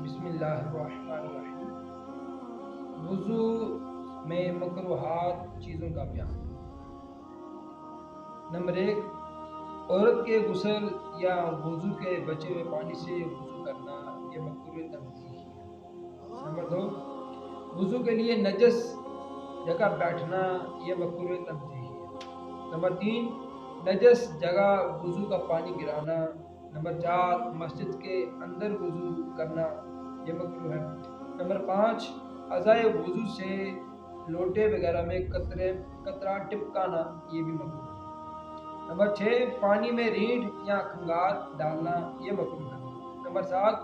بسم اللہ الرحمن الرحیم۔ وضو میں مکروہات چیزوں کا بیان۔ نمبر 1، عورت کے غسل یا وضو کے بچے ہوئے پانی سے وضو کرنا یہ مکروہ تنزیہی ہے۔ نمبر 2، وضو کے لیے نجس جگہ بیٹھنا یہ مکروہ تنزیہی ہے۔ نمبر 3، نجس جگہ وضو کا پانی گرانا۔ نمبر 4، مسجد کے اندر وضو کرنا یہ مکروہ ہے۔ نمبر 5، اعضائے وضو سے لوٹے وغیرہ میں قطرہ ٹپکانا یہ بھی مکروہ ہے۔ نمبر 6، پانی میں ریڑھ یا کھنگار ڈالنا یہ مکروہ ہے۔ نمبر 7،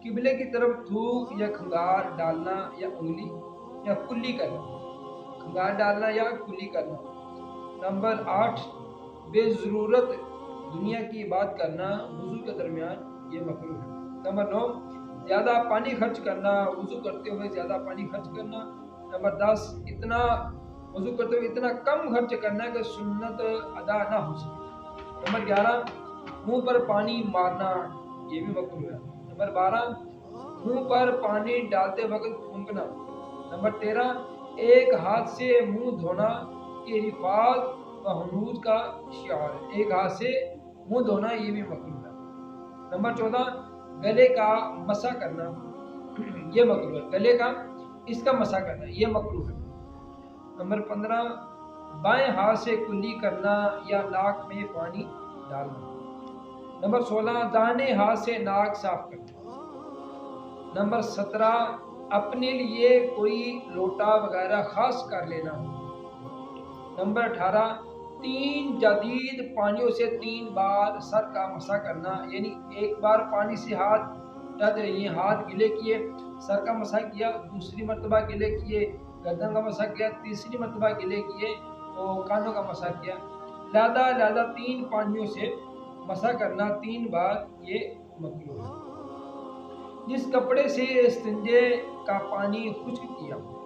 قبلے کی طرف تھوک یا کھنگار ڈالنا یا انگلی یا کلی کرنا، کھنگار ڈالنا یا کلی کرنا۔ نمبر 8، بے ضرورت دنیا کی بات کرنا وضو کے درمیان یہ مکروہ ہے۔ نمبر 9، زیادہ پانی خرچ کرنا، وضو کرتے ہوئے زیادہ پانی خرچ کرنا۔ نمبر 10، وضو کرتے ہوئے اتنا کم خرچ کرنا کہ سنت ادا نہ ہو سکے۔ نمبر 11، منہ پر پانی مارنا یہ بھی مکروہ ہے۔ نمبر 12، منہ پر پانی ڈالتے وقت پھونکنا۔ نمبر 13، ایک ہاتھ سے منہ دھونا یہ رفاعت و حنوط کا شعار ہے۔ ایک ہاتھ سے منہ دھونا یہ بھی مکروہ ہے۔ نمبر 14، گلے کا مسح کرنا یہ مکروہ ہے۔ گلے کا اس کا مسح کرنا یہ مکروہ ہے۔ نمبر 15، بائیں ہاتھ سے کلی کرنا یا ناک میں پانی ڈالنا۔ نمبر 16، دائیں ہاتھ سے ناک صاف کرنا۔ نمبر 17، اپنے لیے کوئی لوٹا وغیرہ خاص کر لینا۔ نمبر 18، 3 جدید پانیوں سے 3 بار سر کا مسح کرنا، یعنی ایک بار پانی سے ہاتھ گلے کیے، سر کا مسح کیا، دوسری مرتبہ گلے کیے، گردن کا مسح کیا، تیسری مرتبہ گلے کیے تو کانوں کا مسح کیا، لہذا 3 پانیوں سے مسح کرنا 3 بار یہ مکروہ ہے۔ جس کپڑے سے استنجے کا پانی خشک کیا ہو،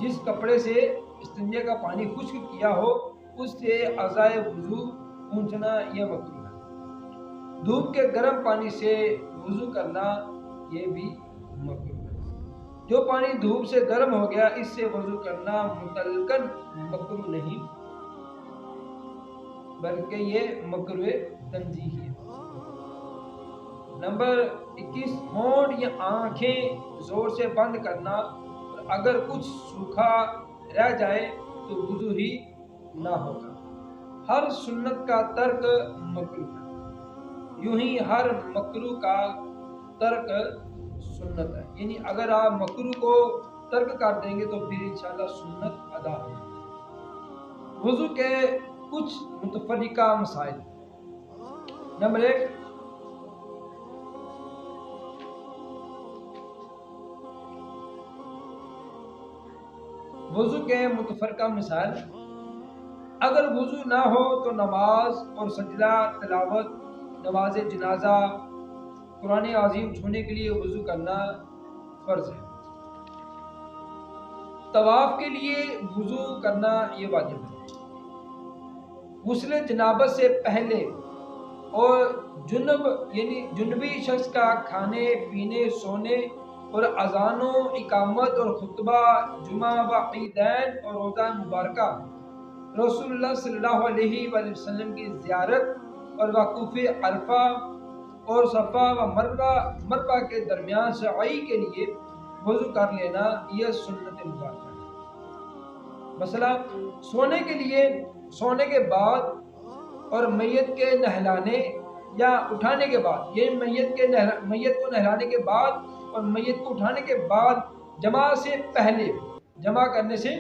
جس کپڑے سے استنجے کا پانی خشک کیا ہو اس سے اعضائے وضو پونچھنا یہ مکروہ ہے۔ دھوپ کے گرم پانی سے وضو کرنا یہ بھی مکروہ ہے۔ جو پانی دھوپ سے گرم ہو گیا اس سے وضو کرنا مطلقاً مکروہ نہیں بلکہ یہ مکروہ تنزیہی ہے۔ نمبر 21، ہونٹ یا آنکھیں زور سے بند کرنا، اور اگر کچھ سوکھا رہ جائے تو وضو ہی نہ ہوگا۔ ہر سنت کا ترک مکروہ ہے، یوں ہی ہر مکروہ کا ترک سنت ہے، یعنی اگر آپ مکروہ کو ترک کر دیں گے تو پھر انشاءاللہ سنت ادا ہوگی۔ وضو کے کچھ متفرقہ مسائل۔ نمبر 1، وضو کے متفرقہ مسائل۔ اگر وضو نہ ہو تو نماز اور سجدہ تلاوت، نماز جنازہ، قرآن عظیم چھونے کے لیے وضو کرنا فرض ہے۔ طواف کے لیے وضو کرنا یہ واجب ہے۔ غسل جنابت سے پہلے اور جنبی شخص کا کھانے پینے، سونے اور اذان و اقامت اور خطبہ جمعہ و عیدین اور روزہ مبارکہ، رسول اللہ صلی اللہ علیہ وآلہ وسلم کی زیارت اور وقوف عرفہ اور صفا و مروہ کے درمیان سعی کے لیے وضو کر لینا یہ سنت مبارکہ ہے۔ مثلا سونے کے بعد اور میت کے نہلانے یا اٹھانے کے بعد، یہ میت کو نہلانے کے بعد اور میت کو اٹھانے کے بعد، جمع کرنے سے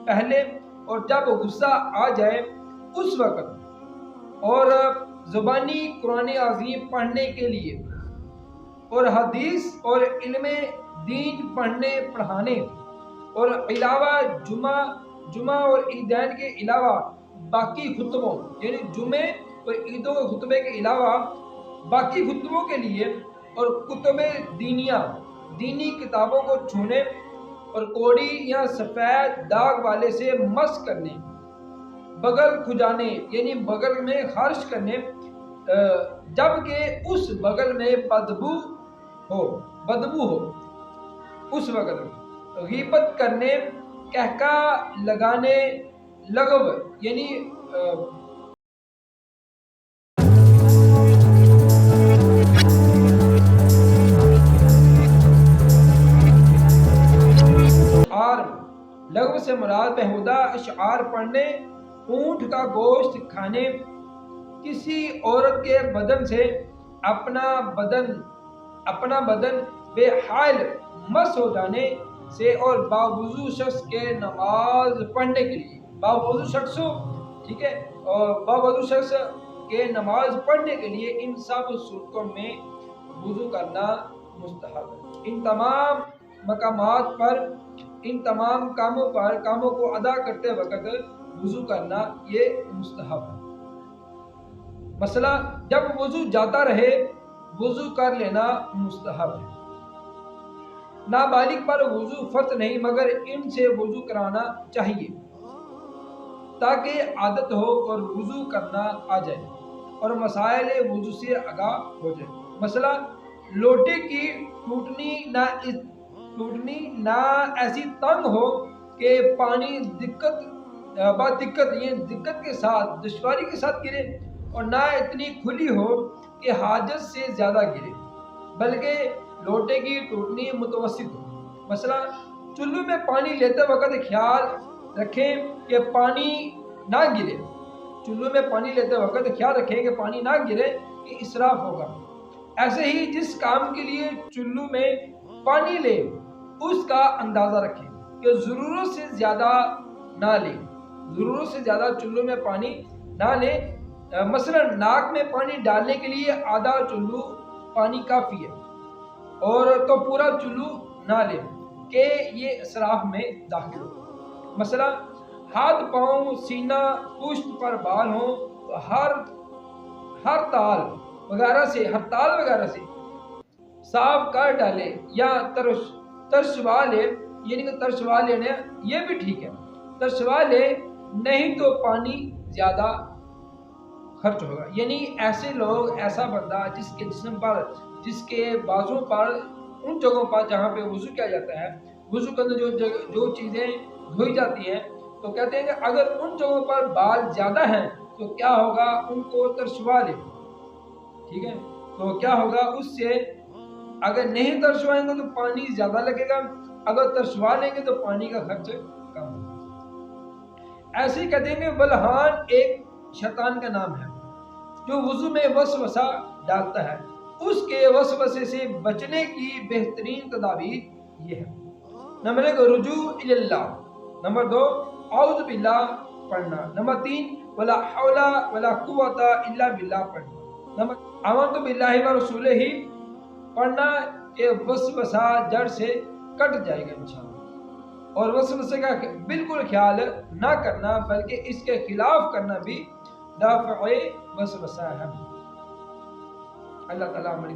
پہلے اور جب غصہ آ جائے اس وقت، اور زبانی قرآن عظیم پڑھنے کے لیے اور حدیث اور علم دین پڑھانے اور علاوہ جمعہ اور عیدین کے علاوہ باقی خطبوں، یعنی جمعے اور عیدوں کے خطبے کے علاوہ باقی خطبوں کے لیے اور کتب دینی کتابوں کو چھونے اور کوڑی یا سفید داغ والے سے مس کرنے، بغل کھجانے یعنی بغل میں خارش کرنے، جبکہ اس بغل میں بدبو ہو، بدبو ہو، اس وقت غیبت کرنے، کہکا لگانے، لغو یعنی اور لغو سے مراد بہودہ اشعار پڑھنے، اونٹ کا گوشت کھانے، کسی عورت کے بدن سے اپنا بدن اپنا بدن بے حائل مس ہو جانے سے، اور باوضو شخص کے نماز پڑھنے کے لیے، باوضو شخص، ٹھیک ہے، اور باوضو شخص کے نماز پڑھنے کے لیے ان سب صورتوں میں وضو کرنا مستحب ہے۔ ان تمام مقامات پر، ان تمام کاموں کو ادا کرتے وقت وضو کرنا یہ مستحب ہے۔ مسئلہ، جب وضو جاتا رہے وضو کر لینا مستحب ہے۔ نابالغ پر وضو فرض نہیں، مگر ان سے وضو کرانا چاہیے تاکہ عادت ہو اور وضو کرنا آ جائے اور مسائل وضو سے آگاہ ہو جائے۔ مسئلہ، لوٹے کی ٹوٹنی نہ ایسی تنگ ہو کہ پانی دقت کے ساتھ، دشواری کے ساتھ گرے، اور نہ اتنی کھلی ہو کہ حاجت سے زیادہ گرے، بلکہ لوٹے کی ٹوٹنی متوسط ہو۔ مثلا چلو میں پانی لیتے وقت خیال رکھیں کہ پانی نہ گرے، چلو میں پانی لیتے وقت خیال رکھیں کہ پانی نہ گرے، کہ اسراف ہوگا۔ ایسے ہی جس کام کے لیے چلو میں پانی لے اس کا اندازہ رکھیں کہ ضرورت سے زیادہ نہ لیں، ضرورت سے زیادہ چلو میں پانی نہ لیں۔ مثلا ناک میں پانی ڈالنے کے لیے آدھا چلو پانی کافی ہے، اور تو پورا چلو نہ لیں کہ یہ اسراف میں داخل ہو۔ مثلا ہاتھ، پاؤں، سینہ، پشت پر بال ہوں تو ہر تال وغیرہ سے صاف کر ڈالے، یا ترشوا لے، یعنی کہ ترشوا لینے یہ بھی ٹھیک ہے، ترشوا لے، نہیں تو پانی زیادہ خرچ ہوگا۔ یعنی ایسے لوگ، ایسا بندہ جس کے جسم پر، جس کے بازوں پر، ان جگہوں پر جہاں پہ وضو کیا جاتا ہے، وضو کے اندر جو چیزیں دھوئی جاتی ہیں، تو کہتے ہیں کہ اگر ان جگہوں پر بال زیادہ ہیں تو کیا ہوگا، ان کو ترشوا لے، ٹھیک ہے، تو کیا ہوگا اس سے، اگر نہیں ترشوائیں گے تو پانی زیادہ لگے گا، اگر ترشوا لیں گے تو پانی کا خرچ کم ہوگا۔ ایسے ہی کہتے ہیں کہ بلحان ایک شیطان کا نام ہے جو وضو میں وسوسہ ڈالتا ہے، اس کے وسوسے سے بچنے کی بہترین تدابیر یہ ہے: نمبر 1 رجوع اللہ، نمبر 2 اعوذ باللہ پڑھنا، نمبر 3 ولا حول ولا قوت الا باللہ پڑھنا، نمبر آمنت باللہ و رسولہ ہی پڑھنا کہ وسوسہ جڑ سے کٹ جائے گا انشاءاللہ، اور وسوسے کا بالکل خیال نہ کرنا بلکہ اس کے خلاف کرنا بھی دافع وسوسہ ہے۔ اللہ تعالیٰ ہماری